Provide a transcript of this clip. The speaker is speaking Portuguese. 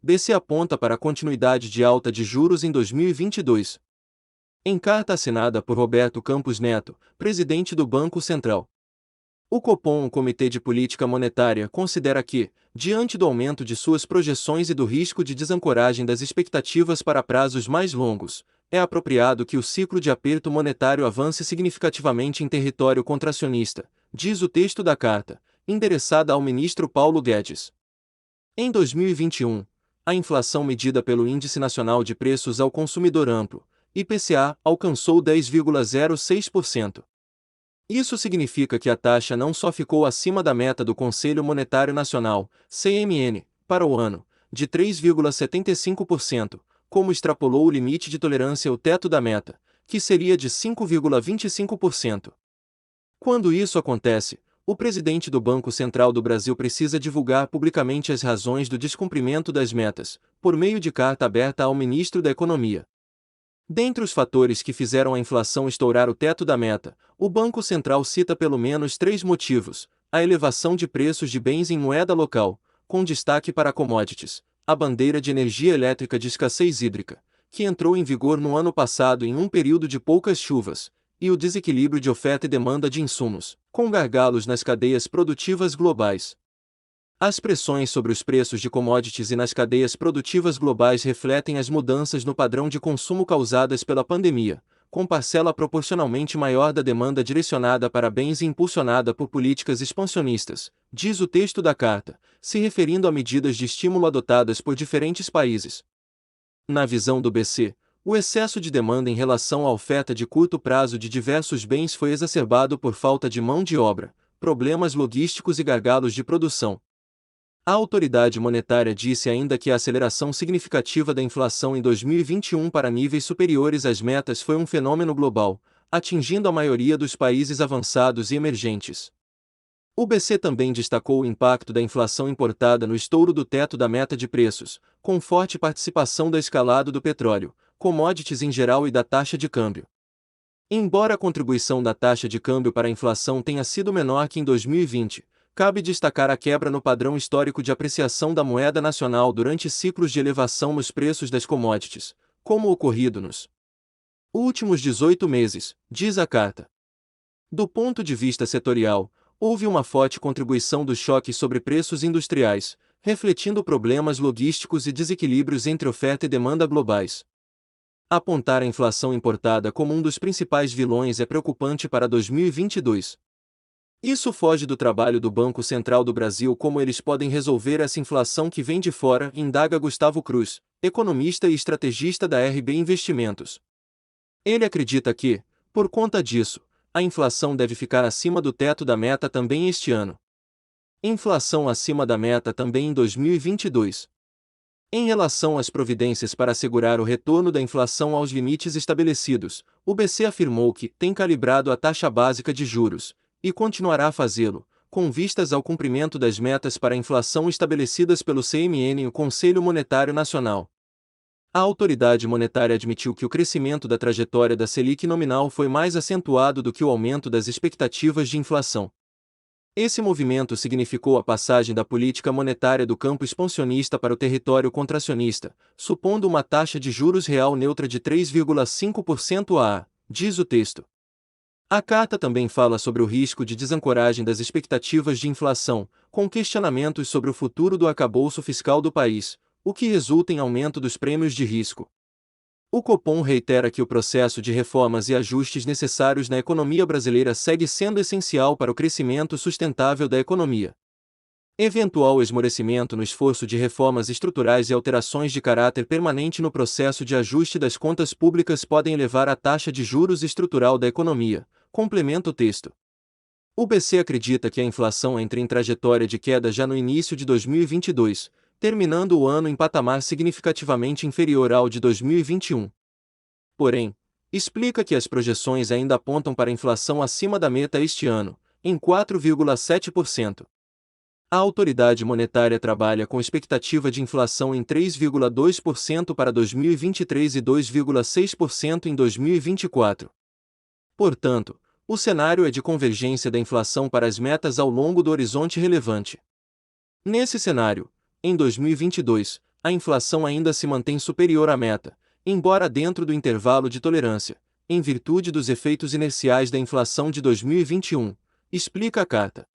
BC aponta para a continuidade de alta de juros em 2022. Em carta assinada por Roberto Campos Neto, presidente do Banco Central, o Copom, o Comitê de Política Monetária, considera que, diante do aumento de suas projeções e do risco de desancoragem das expectativas para prazos mais longos, é apropriado que o ciclo de aperto monetário avance significativamente em território contracionista, diz o texto da carta, endereçada ao ministro Paulo Guedes. Em 2021, a inflação medida pelo Índice Nacional de Preços ao Consumidor Amplo, IPCA, alcançou 10,06%. Isso significa que a taxa não só ficou acima da meta do Conselho Monetário Nacional, CMN, para o ano, de 3,75%, como extrapolou o limite de tolerância, o teto da meta, que seria de 5,25%. Quando isso acontece, o presidente do Banco Central do Brasil precisa divulgar publicamente as razões do descumprimento das metas, por meio de carta aberta ao ministro da Economia. Dentre os fatores que fizeram a inflação estourar o teto da meta, o Banco Central cita pelo menos 3 motivos: a elevação de preços de bens em moeda local, com destaque para commodities, a bandeira de energia elétrica de escassez hídrica, que entrou em vigor no ano passado em um período de poucas chuvas, e o desequilíbrio de oferta e demanda de insumos, com gargalos nas cadeias produtivas globais. As pressões sobre os preços de commodities e nas cadeias produtivas globais refletem as mudanças no padrão de consumo causadas pela pandemia, com parcela proporcionalmente maior da demanda direcionada para bens e impulsionada por políticas expansionistas, diz o texto da carta, se referindo a medidas de estímulo adotadas por diferentes países. Na visão do BC, o excesso de demanda em relação à oferta de curto prazo de diversos bens foi exacerbado por falta de mão de obra, problemas logísticos e gargalos de produção. A autoridade monetária disse ainda que a aceleração significativa da inflação em 2021 para níveis superiores às metas foi um fenômeno global, atingindo a maioria dos países avançados e emergentes. O BC também destacou o impacto da inflação importada no estouro do teto da meta de preços, com forte participação da escalada do petróleo, commodities em geral e da taxa de câmbio. Embora a contribuição da taxa de câmbio para a inflação tenha sido menor que em 2020, cabe destacar a quebra no padrão histórico de apreciação da moeda nacional durante ciclos de elevação nos preços das commodities, como ocorrido nos últimos 18 meses, diz a carta. Do ponto de vista setorial, houve uma forte contribuição dos choques sobre preços industriais, refletindo problemas logísticos e desequilíbrios entre oferta e demanda globais. Apontar a inflação importada como um dos principais vilões é preocupante para 2022. Isso foge do trabalho do Banco Central do Brasil. Como eles podem resolver essa inflação que vem de fora, indaga Gustavo Cruz, economista e estrategista da RB Investimentos. Ele acredita que, por conta disso, a inflação deve ficar acima do teto da meta também este ano. Inflação acima da meta também em 2022. Em relação às providências para assegurar o retorno da inflação aos limites estabelecidos, o BC afirmou que tem calibrado a taxa básica de juros, e continuará a fazê-lo, com vistas ao cumprimento das metas para a inflação estabelecidas pelo CMN e o Conselho Monetário Nacional. A autoridade monetária admitiu que o crescimento da trajetória da Selic nominal foi mais acentuado do que o aumento das expectativas de inflação. Esse movimento significou a passagem da política monetária do campo expansionista para o território contracionista, supondo uma taxa de juros real neutra de 3,5% diz o texto. A carta também fala sobre o risco de desancoragem das expectativas de inflação, com questionamentos sobre o futuro do arcabouço fiscal do país, o que resulta em aumento dos prêmios de risco. O Copom reitera que o processo de reformas e ajustes necessários na economia brasileira segue sendo essencial para o crescimento sustentável da economia. Eventual esmorecimento no esforço de reformas estruturais e alterações de caráter permanente no processo de ajuste das contas públicas podem elevar a taxa de juros estrutural da economia, complementa o texto. O BC acredita que a inflação entra em trajetória de queda já no início de 2022, terminando o ano em patamar significativamente inferior ao de 2021. Porém, explica que as projeções ainda apontam para inflação acima da meta este ano, em 4,7%. A autoridade monetária trabalha com expectativa de inflação em 3,2% para 2023 e 2,6% em 2024. Portanto, o cenário é de convergência da inflação para as metas ao longo do horizonte relevante. Nesse cenário, em 2022, A inflação ainda se mantém superior à meta, embora dentro do intervalo de tolerância, em virtude dos efeitos inerciais da inflação de 2021, explica a carta.